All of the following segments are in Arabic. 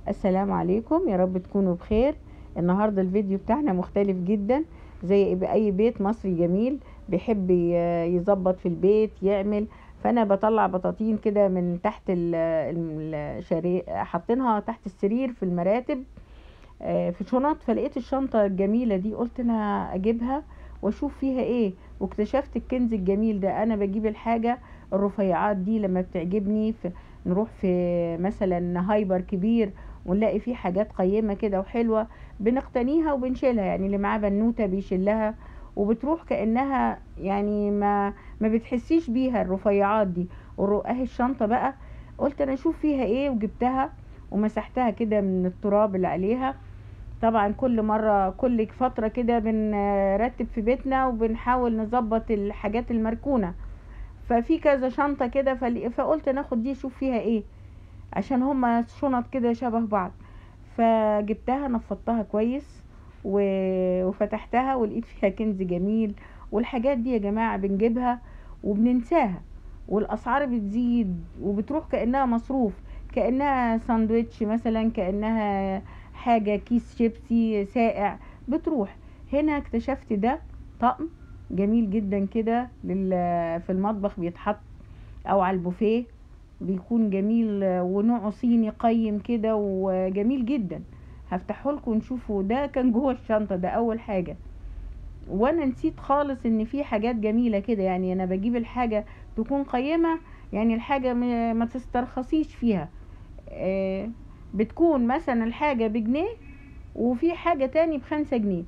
السلام عليكم، يا رب تكونوا بخير. النهاردة الفيديو بتاعنا مختلف جدا، زي اي بيت مصري جميل بيحب يظبط في البيت يعمل. فانا بطلع بطاطين كده من تحت حاطينها تحت السرير في المراتب، في شنط. فلقيت الشنطة الجميلة دي، قلت انا اجيبها واشوف فيها ايه. واكتشفت الكنز الجميل ده. انا بجيب الحاجة الرفيعات دي لما بتعجبني، نروح في مثلا هايبر كبير ونلاقي فيه حاجات قيمة كده وحلوة، بنقتنيها وبنشيلها. يعني اللي معاه بنوتة بيشيلها وبتروح كأنها يعني ما بتحسيش بيها الرفيعات دي. اهي الشنطة بقى، قلت انا اشوف فيها ايه، وجبتها ومسحتها كده من التراب اللي عليها. طبعا كل مرة كل فترة كده بنرتب في بيتنا وبنحاول نظبط الحاجات المركونة. ففي كذا شنطة كده، فقلت ناخد دي اشوف فيها ايه، عشان هما شنط كده شبه بعض. فجبتها نفضتها كويس وفتحتها ولقيت فيها كنز جميل. والحاجات دي يا جماعة بنجيبها وبننساها، والاسعار بتزيد وبتروح كأنها مصروف، كأنها ساندويتش مثلا، كأنها حاجة كيس شيبسي سائع بتروح. هنا اكتشفت ده طقم جميل جدا كده في المطبخ بيتحط، او على البوفيه بيكون جميل، ونوعه صيني قيم كده وجميل جدا. هفتحه لكم ونشوفوا. ده كان جوه الشنطة، ده اول حاجة. وانا نسيت خالص ان في حاجات جميلة كده. يعني انا بجيب الحاجة تكون قيمة، يعني الحاجة ما تسترخصيش فيها. بتكون مثلا الحاجة بجنيه وفي حاجة تاني ب5 جنيه،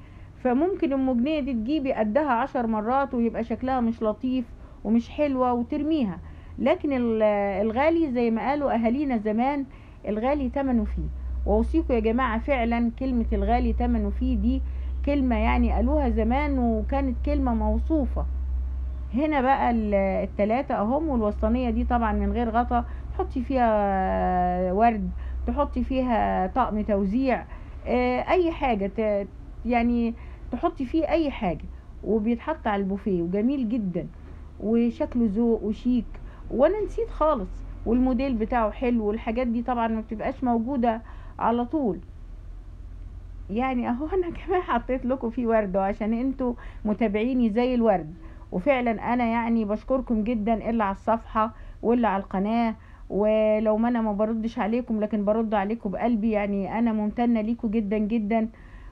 فممكن ام جنيه دي تجيبي قدها 10 مرات ويبقى شكلها مش لطيف ومش حلوة وترميها. لكن الغالي زي ما قالوا اهالينا زمان، الغالي تمنه فيه. واوصيكم يا جماعة، فعلا كلمة الغالي تمنه فيه دي كلمة يعني قالوها زمان، وكانت كلمة موصوفة. هنا بقى التلاتة اهم. والوسطانية دي طبعا من غير غطا، تحطي فيها ورد، تحطي فيها طقم توزيع، اي حاجة يعني تحطي فيه اي حاجة، وبيتحط على البوفيه وجميل جدا وشكله ذوق وشيك. وانا نسيت خالص. والموديل بتاعه حلو، والحاجات دي طبعا ما بتبقاش موجودة على طول. يعني اهو انا كمان حطيت لكم فيه ورد عشان انتوا متابعيني زي الورد. وفعلا انا يعني بشكركم جدا، اللي على الصفحة واللي على القناة. ولو ما انا ما بردش عليكم، لكن برد عليكم بقلبي. يعني انا ممتنة ليكم جدا جدا،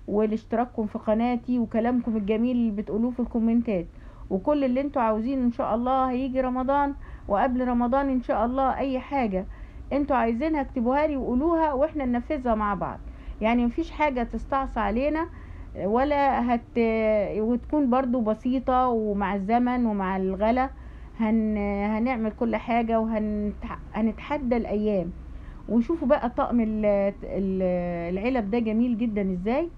ولاشتراككم في قناتي وكلامكم الجميل اللي بتقولوه في الكومنتات. وكل اللي انتوا عاوزين ان شاء الله. هيجي رمضان، وقبل رمضان ان شاء الله اي حاجة انتوا عايزينها اكتبوها لي وقولوها، واحنا ننفذها مع بعض. يعني مفيش حاجة تستعصى علينا ولا وتكون برضو بسيطة. ومع الزمن ومع الغلا هنعمل كل حاجة، وهنتحدى الأيام. وشوفوا بقى طقم العلب ده جميل جدا ازاي.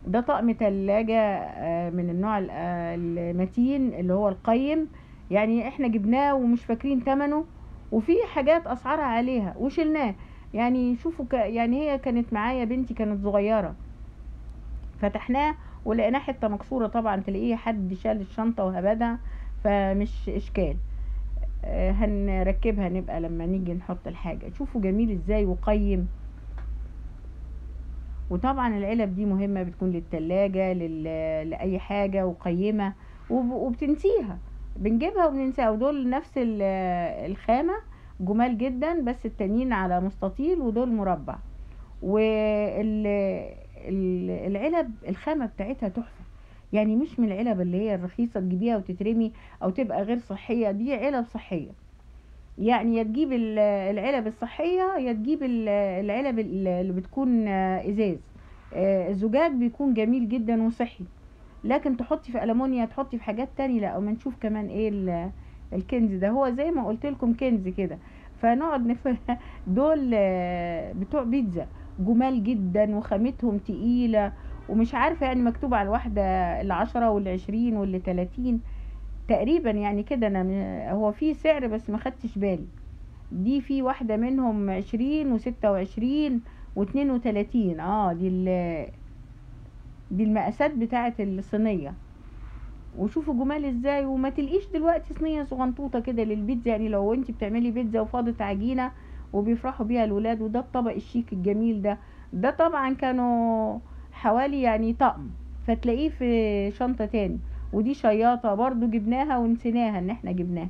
ده طقم تلاجة من النوع المتين اللي هو القيم. يعني احنا جبناه ومش فاكرين تمنه، وفي حاجات اسعارها عليها وشلناه. يعني شوفوا يعني هي كانت معايا بنتي كانت صغيرة، فتحناه ولقيناه حتة مكسورة. طبعا تلاقيه حد شال الشنطة وهبدها، فمش اشكال. هنركبها نبقى لما نيجي نحط الحاجة. شوفوا جميل ازاي وقيم. وطبعا العلب دي مهمة، بتكون للتلاجة لأي حاجة وقيمة. وبتنسيها، بنجيبها وبننساها. ودول نفس الخامة، جمال جدا، بس التانيين على مستطيل ودول مربع. والعلب الخامة بتاعتها تحفة. يعني مش من العلب اللي هي الرخيصة تجيبيها وتترمي او تبقى غير صحية. دي علب صحية. يعني يا تجيب العلب الصحية، يا تجيب العلب اللي بتكون ازاز. الزجاج بيكون جميل جدا وصحي، لكن تحطي في ألمونيا، تحطي في حاجات تانية لا. وما نشوف كمان ايه الكنز ده. هو زي ما قلت لكم كنز كده. فنقعد دول بتوع بيتزا، جمال جدا وخامتهم تقيلة. ومش عارفة يعني مكتوب على الواحدة ال10 وال20 وال30 تقريبا يعني كده. انا هو في سعر بس ما خدتش بالي. دي في واحدة منهم 20 و26 و32. دي المقاسات بتاعة الصينية. وشوفوا جمال ازاي. وما تلقيش دلوقتي صينية صغنطوطة كده للبيتزا. يعني لو انت بتعملي بيتزا وفاضت عجينة وبيفرحوا بيها الولاد. وده الطبق الشيك الجميل ده طبعا كانوا حوالي يعني طقم، فتلاقيه في شنطة تاني. ودي شياطة برضو جبناها ونسيناها ان احنا جبناها.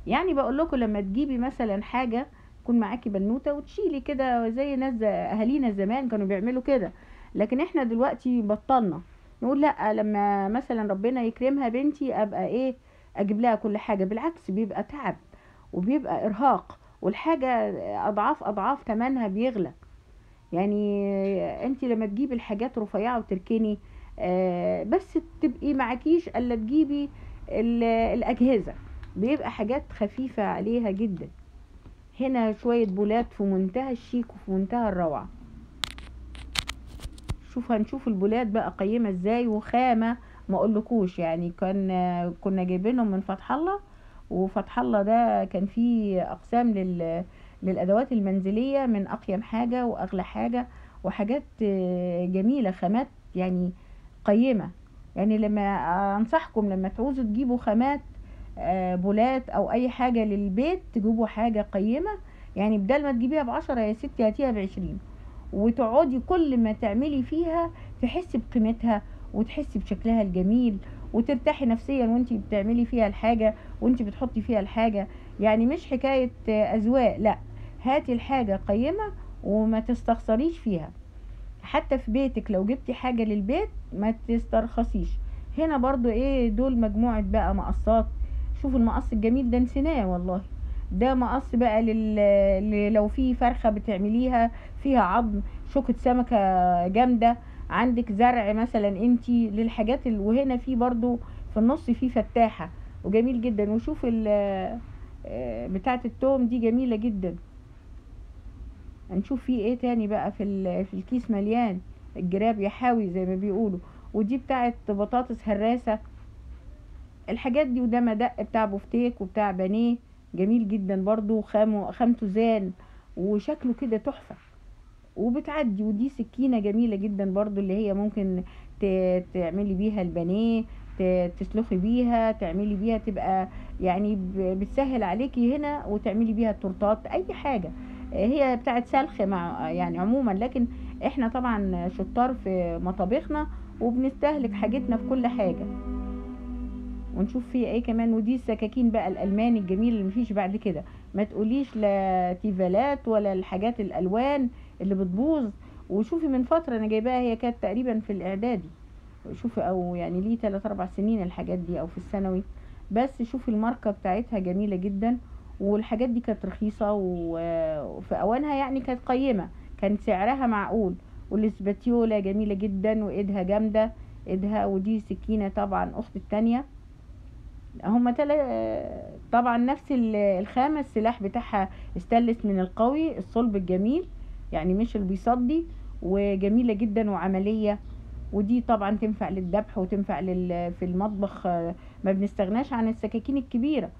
يعني بقول لكم لما تجيبي مثلا حاجة يكون معاكي بنوتة وتشيلي كده، زي ناس اهالينا زمان كانوا بيعملوا كده. لكن احنا دلوقتي بطلنا نقول لا، لما مثلا ربنا يكرمها بنتي ابقى ايه اجيب لها كل حاجة. بالعكس بيبقى تعب وبيبقى ارهاق، والحاجة اضعاف اضعاف تمنها بيغلى. يعني انت لما تجيبي الحاجات رفيعة وتركني، بس تبقي معكيش الا تجيبي الاجهزة، بيبقى حاجات خفيفة عليها جدا. هنا شوية بولات في منتهى الشيك وفي منتهى الروعة. هنشوف البولات بقى قيمة ازاي وخامة ما اقولكوش. يعني كنا جايبينهم من فتح الله، وفتح الله ده كان فيه اقسام للادوات المنزلية من اقيم حاجة واغلى حاجة، وحاجات جميلة خامات يعني قيمة. يعني لما انصحكم لما تعوزوا تجيبوا خامات بولات او اي حاجة للبيت، تجيبوا حاجة قيمة. يعني بدل ما تجيبيها ب10 يا ستي هاتيها ب20، وتقعدي كل ما تعملي فيها تحسي بقيمتها وتحسي بشكلها الجميل، وترتاحي نفسيا وانتي بتعملي فيها الحاجة وانتي بتحطي فيها الحاجة. يعني مش حكاية أذواق، لا، هاتي الحاجة قيمة وما تستخسريش فيها. حتى في بيتك لو جبتي حاجة للبيت ما تسترخصيش. هنا برضو ايه دول مجموعة بقى مقصات. شوفوا المقص الجميل ده نسيناه والله. ده مقص بقى لو في فرخة بتعمليها فيها عظم، شوكة سمكة جامدة، عندك زرع مثلا انتي للحاجات وهنا في برضو في النص في فتاحة وجميل جدا. وشوف بتاعة التوم دي جميلة جدا. هنشوف فيه ايه تاني بقى في الكيس مليان الجراب يحاوي زي ما بيقولوا. ودي بتاعة بطاطس هراسة الحاجات دي. وده مدق بتاع بفتيك وبتاع بانيه جميل جدا برضو، خامته زان وشكله كده تحفة وبتعدي. ودي سكينة جميلة جدا برضو اللي هي ممكن تعملي بيها البانيه، تسلخي بيها، تعملي بيها تبقى يعني بتسهل عليكي هنا، وتعملي بيها التورتات اي حاجة. هي بتاعت سلخ مع يعني عموما، لكن احنا طبعا شطار في مطابخنا وبنستهلك حاجتنا في كل حاجة. ونشوف فيه ايه كمان. ودي السكاكين بقى الالماني الجميل اللي مفيش بعد كده. ما تقوليش لا تيفالات ولا الحاجات الالوان اللي بتبوظ. وشوفي من فترة انا جايباها، هي كانت تقريبا في الاعدادي، شوفي او يعني ليه 3-4 سنين الحاجات دي، او في الثانوي. بس شوفي الماركة بتاعتها جميلة جدا. والحاجات دي كانت رخيصة وفي اوانها يعني كانت قيمة، كان سعرها معقول. والاسباتيولا جميلة جدا وايدها جامدة ايدها. ودي سكينة طبعا اخت التانية. هما طبعا نفس الخامة. السلاح بتاعها استانلس من القوي الصلب الجميل، يعني مش اللي بيصدي. وجميلة جدا وعملية. ودي طبعا تنفع للذبح وتنفع في المطبخ. ما بنستغناش عن السكاكين الكبيرة.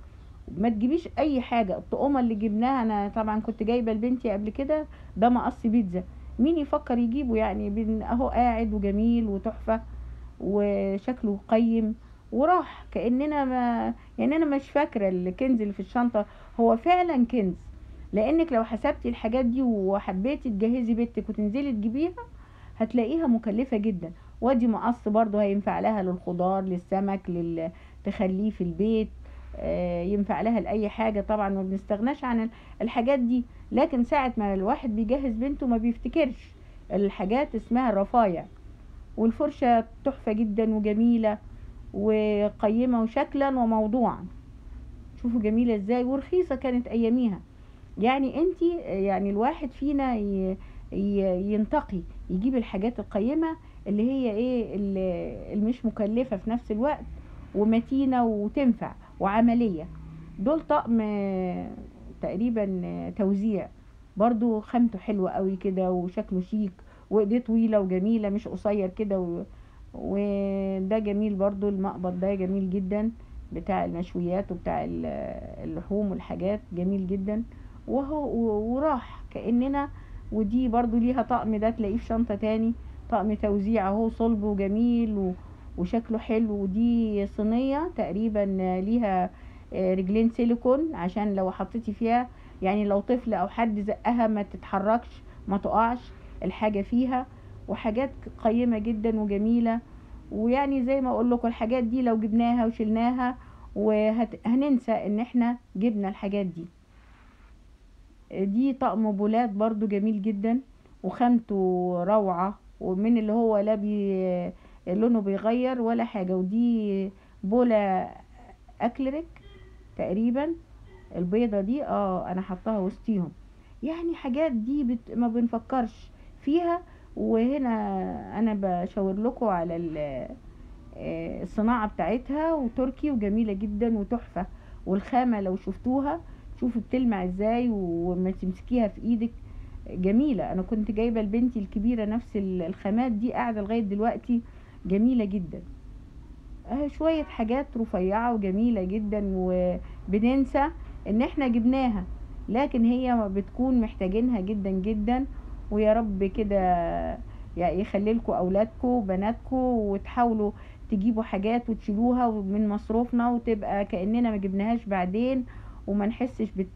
ما تجيبيش اي حاجة. الطقومة اللي جبناها انا طبعا كنت جايبة لبنتي قبل كده، ده مقص بيتزا. مين يفكر يجيبه؟ يعني اهو قاعد وجميل وتحفة وشكله قيم وراح. كأننا ما يعني انا مش فاكرة الكنز اللي في الشنطة هو فعلا كنز. لانك لو حسبتي الحاجات دي وحبيتي تجهزي بيتك وتنزلي تجيبيها هتلاقيها مكلفة جدا. وادي مقص برضو هينفع لها للخضار للسمك تخليه في البيت. ينفع لها لأي حاجة. طبعا ما بنستغناش عن الحاجات دي. لكن ساعة ما الواحد بيجهز بنته ما بيفتكرش الحاجات اسمها الرفايع. والفرشة تحفة جدا وجميلة وقيمة وشكلا وموضوعا. شوفوا جميلة ازاي ورخيصة كانت اياميها. يعني انتي يعني الواحد فينا ينتقي يجيب الحاجات القيمة اللي هي ايه اللي مش مكلفة في نفس الوقت ومتينة وتنفع وعملية. دول طقم تقريبا توزيع برضو، خامته حلوة قوي كده وشكله شيك وايديه طويلة وجميلة مش قصير كده وده جميل برضو. المقبض ده جميل جدا بتاع المشويات وبتاع اللحوم والحاجات جميل جدا. وراح كأننا. ودي برضو ليها طقم، ده تلاقيه في شنطة تاني، طقم توزيع اهو صلب وجميل وشكله حلو. ودي صينية تقريبا ليها رجلين سيليكون عشان لو حطيتي فيها، يعني لو طفل او حد زقها ما تتحركش ما تقعش الحاجة فيها. وحاجات قيمة جدا وجميلة. ويعني زي ما اقول لكم الحاجات دي لو جبناها وشلناها وهننسى ان احنا جبنا الحاجات دي. دي طقم بولات برضو جميل جدا وخامته روعة، ومن اللي هو لا لونه بيغير ولا حاجة. ودي بولة اكليريك تقريبا، البيضة دي انا حطاها وسطيهم. يعني حاجات دي ما بنفكرش فيها. وهنا انا بشاور لكم على الصناعة بتاعتها، وتركي وجميلة جدا وتحفة. والخامة لو شفتوها شوفوا بتلمع ازاي، وما تمسكيها في ايدك جميلة. انا كنت جايبة لبنتي الكبيرة نفس الخامات دي، قاعدة لغاية دلوقتي جميلة جدا. شوية حاجات رفيعة وجميلة جدا وبننسى ان احنا جبناها، لكن هي بتكون محتاجينها جدا جدا. ويا رب كده يعني يخلي لكم اولادكم وبناتكم، وتحاولوا تجيبوا حاجات وتشيلوها من مصروفنا، وتبقى كأننا ما جبناهاش بعدين وما نحسش بالتعب.